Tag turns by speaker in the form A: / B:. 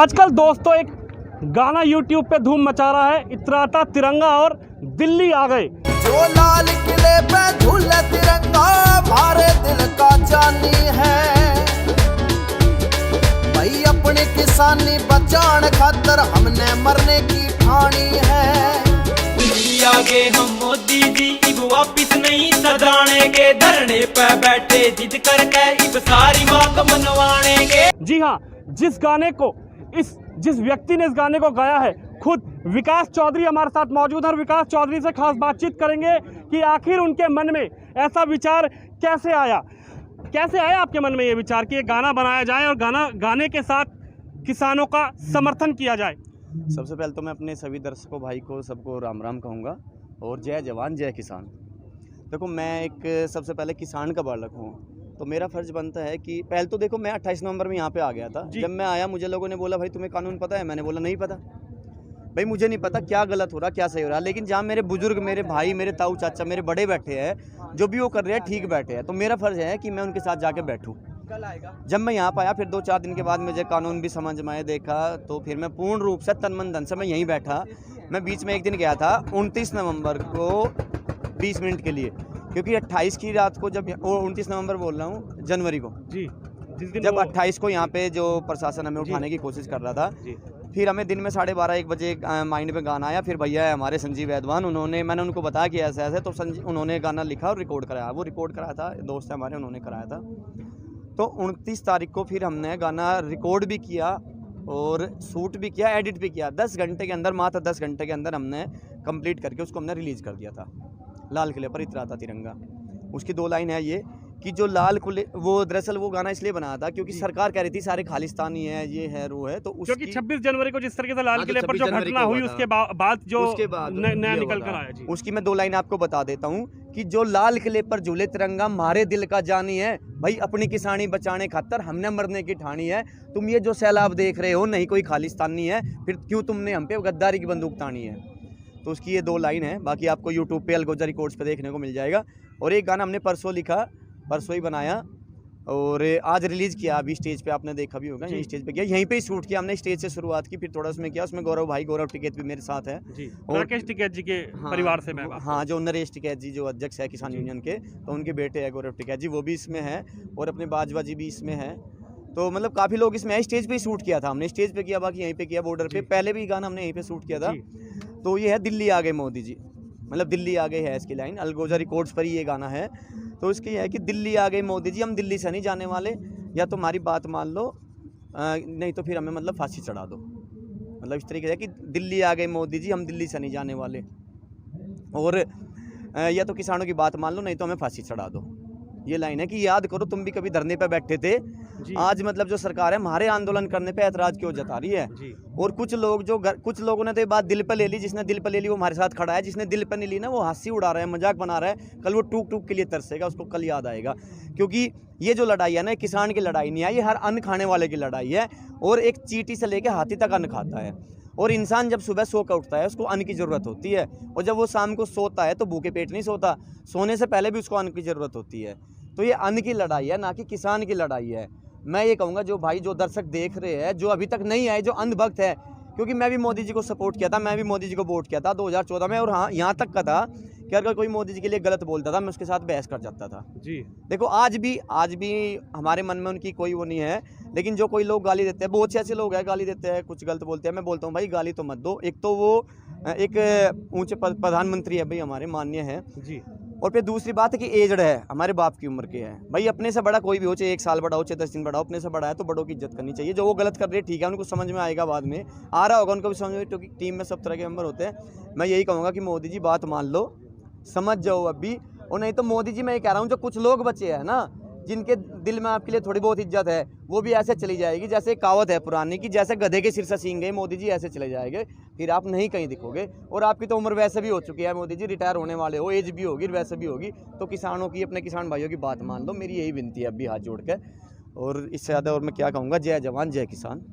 A: आजकल दोस्तों एक गाना YouTube पे धूम मचा रहा है, इतराता तिरंगा और दिल्ली आ गए।
B: जो लाल किले पे झूले तिरंगा हमारे दिल का जानी है, भाई अपनी किसानी बचाने खातर हमने मरने की ठानी है।
C: दिल्ली आगे हम मोदी जी इब वापिस नहीं सदाने के, धरने पे बैठे जिद करके इब सारी मांग मनवाने के।
A: जी हाँ, जिस व्यक्ति ने इस गाने को गाया है, खुद विकास चौधरी हमारे साथ मौजूद है और विकास चौधरी से खास बातचीत करेंगे कि आखिर उनके मन में ऐसा विचार कैसे आया आपके मन में ये विचार कि ये गाना बनाया जाए और गाने के साथ किसानों का समर्थन किया जाए।
D: सबसे पहले तो मैं अपने सभी दर्शकों भाई को सबको राम राम कहूँगा और जय जवान जय किसान। देखो, मैं एक सबसे पहले किसान का बालक हूँ, तो मेरा फ़र्ज़ बनता है कि पहले तो देखो, मैं 28 नवंबर में यहाँ पे आ गया था। जब मैं आया मुझे लोगों ने बोला भाई तुम्हें कानून पता है? मैंने बोला नहीं पता भाई, मुझे नहीं पता क्या गलत हो रहा क्या सही हो रहा। लेकिन जहाँ मेरे बुजुर्ग, मेरे भाई, मेरे ताऊ चाचा, मेरे बड़े बैठे हैं, जो भी वो कर रहे हैं ठीक बैठे हैं, तो मेरा फ़र्ज़ है कि मैं उनके साथ जाके बैठूँ। जब मैं यहाँ पर आया फिर 2-4 दिन के बाद मुझे कानून भी समझ में आया, देखा, तो फिर मैं पूर्ण रूप से तन मन धन से मैं यहीं बैठा। मैं बीच में एक दिन गया था 29 नवंबर को 20 मिनट के लिए, क्योंकि 28 की रात को, जब 29 नवंबर बोल रहा हूँ, जनवरी को जी, जिस दिन जब 28 को यहाँ पे जो प्रशासन हमें उठाने की कोशिश कर रहा था, फिर हमें दिन में 12:30-1 बजे माइंड में गाना आया। फिर भैया है हमारे संजीव वैद्वान, मैंने उनको बताया कि ऐसे ऐसे, तो उन्होंने गाना लिखा और रिकॉर्ड कराया। वो रिकॉर्ड कराया था, दोस्त है हमारे, उन्होंने कराया था। तो 29 तारीख को फिर हमने गाना रिकॉर्ड भी किया और शूट भी किया, एडिट भी किया। 10 घंटे के अंदर, मात्र 10 घंटे के अंदर हमने कंप्लीट करके उसको हमने रिलीज़ कर दिया था। लाल किले पर इतराता तिरंगा, उसकी 2 लाइन है ये कि जो लाल किले, वो दरअसल वो गाना इसलिए बनाया था क्योंकि सरकार कह रही थी सारे खालिस्तानी है, ये है, वो है, तो
A: क्योंकि 26 जनवरी को जिस तरीके से लाल किले पर जो घटना हुई उसके बाद नया निकल कर आया जी।
D: उसकी मैं 2 लाइन आपको बता देता हूँ कि जो लाल किले पर झूले तिरंगा हमारे दिल का जानी है, भाई अपनी किसानी बचाने खातर हमने मरने की ठानी है। तुम ये जो सैलाब देख रहे हो नहीं कोई खालिस्तानी है, फिर क्यों तुमने हम पे गद्दारी की बंदूक तानी है। तो उसकी ये 2 लाइन है, बाकी आपको यूट्यूब पे अलगोजा रिकॉर्ड्स पे देखने को मिल जाएगा। और एक गाना हमने परसों लिखा, परसों ही बनाया और आज रिलीज़ किया। अभी स्टेज पे आपने देखा भी होगा, यही स्टेज पे किया, यहीं पे ही शूट किया हमने। स्टेज से शुरुआत की, फिर थोड़ा उसमें किया, उसमें गौरव टिकैत भी मेरे साथ है
A: जी, और राकेश टिकैत जी के परिवार से मैं
D: हाँ, जो नरेश टिकैत जी जो अध्यक्ष है किसान यूनियन के, तो उनके बेटे हैं गौरव टिकैत जी, वो भी इसमें है और अपने बाजवा जी भी इसमें है। तो मतलब काफ़ी लोग इसमें है। स्टेज पे ही शूट किया था हमने, स्टेज पे किया, बाकी यहीं पे किया बॉर्डर पे। पहले भी गाना हमने यहीं पे शूट किया था। तो ये है दिल्ली आ गए मोदी जी, मतलब दिल्ली आ गए है इसकी लाइन, अलगोजा रिकॉर्ड्स पर ही ये गाना है। तो इसकी है कि दिल्ली आ गए मोदी जी, हम दिल्ली से नहीं जाने वाले, या तो हमारी बात मान लो नहीं तो फिर हमें मतलब फांसी चढ़ा दो। मतलब इस तरीके से कि दिल्ली आ गए मोदी जी, हम दिल्ली से नहीं जाने वाले, और या तो किसानों की बात मान लो नहीं तो हमें फांसी चढ़ा दो। ये लाइन है कि याद करो तुम भी कभी धरने पे बैठे थे, आज मतलब जो सरकार है हमारे आंदोलन करने पे ऐतराज क्यों जता रही है। और कुछ लोगों ने तो ये बात दिल पे ले ली, जिसने दिल पे ले ली वो हमारे साथ खड़ा है, जिसने दिल पे नहीं ली ना वो हंसी उड़ा रहा है, मजाक बना रहा है। कल वो टूक के लिए तरसेगा, उसको कल याद आएगा। क्योंकि ये जो लड़ाई है ना, किसान की लड़ाई नहीं है, ये हर अन्न खाने वाले की लड़ाई है। और एक चींटी से लेकर हाथी तक अन्न खाता है, और इंसान जब सुबह सो कर उठता है उसको अन्न की ज़रूरत होती है, और जब वो शाम को सोता है तो भूखे पेट नहीं सोता, सोने से पहले भी उसको अन्न की ज़रूरत होती है। तो ये अन्न की लड़ाई है, ना कि किसान की लड़ाई है। मैं ये कहूँगा जो भाई, जो दर्शक देख रहे हैं, जो अभी तक नहीं आए, जो अंधभक्त है, क्योंकि मैं भी मोदी जी को सपोर्ट किया था, मैं भी मोदी जी को वोट किया था 2014 में। और हाँ, यहाँ तक का था कि अगर कोई मोदी जी के लिए गलत बोलता था मैं उसके साथ बहस कर जाता था जी। देखो आज भी हमारे मन में उनकी कोई वो नहीं है, लेकिन जो कोई लोग गाली देते हैं, बहुत से ऐसे लोग हैं गाली देते हैं, कुछ गलत बोलते हैं। मैं बोलता हूँ भाई गाली तो मत दो। एक तो वो एक ऊंचे प्रधानमंत्री है भाई, हमारे माननीय है जी। और फिर दूसरी बात है कि एजड है, हमारे बाप की उम्र के है भाई। अपने से बड़ा कोई भी हो, चाहे 1 साल बड़ा हो, चाहे 10 दिन बड़ा हो, अपने से बड़ा है तो बड़ों की इज्जत करनी चाहिए। जो वो गलत कर रहे हैं ठीक है, उनको समझ में आएगा, बाद में आ रहा होगा उनको भी समझ में, क्योंकि टीम में सब तरह के मेंबर होते हैं। मैं यही कहूँगा कि मोदी जी बात मान लो, समझ जाओ अभी। और नहीं तो मोदी जी, मैं ये कह रहा हूँ, जो कुछ लोग बचे हैं ना, जिनके दिल में आपके लिए थोड़ी बहुत इज्जत है, वो भी ऐसे चली जाएगी। जैसे कहावत है पुरानी कि जैसे गधे के सिर से सींग गए, मोदी जी ऐसे चले जाएंगे, फिर आप नहीं कहीं दिखोगे। और आपकी तो उम्र वैसे भी हो चुकी है, मोदी जी रिटायर होने वाले हो, एज भी होगी, वैसे भी होगी। तो किसानों की, अपने किसान भाइयों की बात मान लो, मेरी यही विनती है अभी हाथ जोड़ के। और इससे ज़्यादा और मैं क्या कहूँगा, जय जवान जय किसान।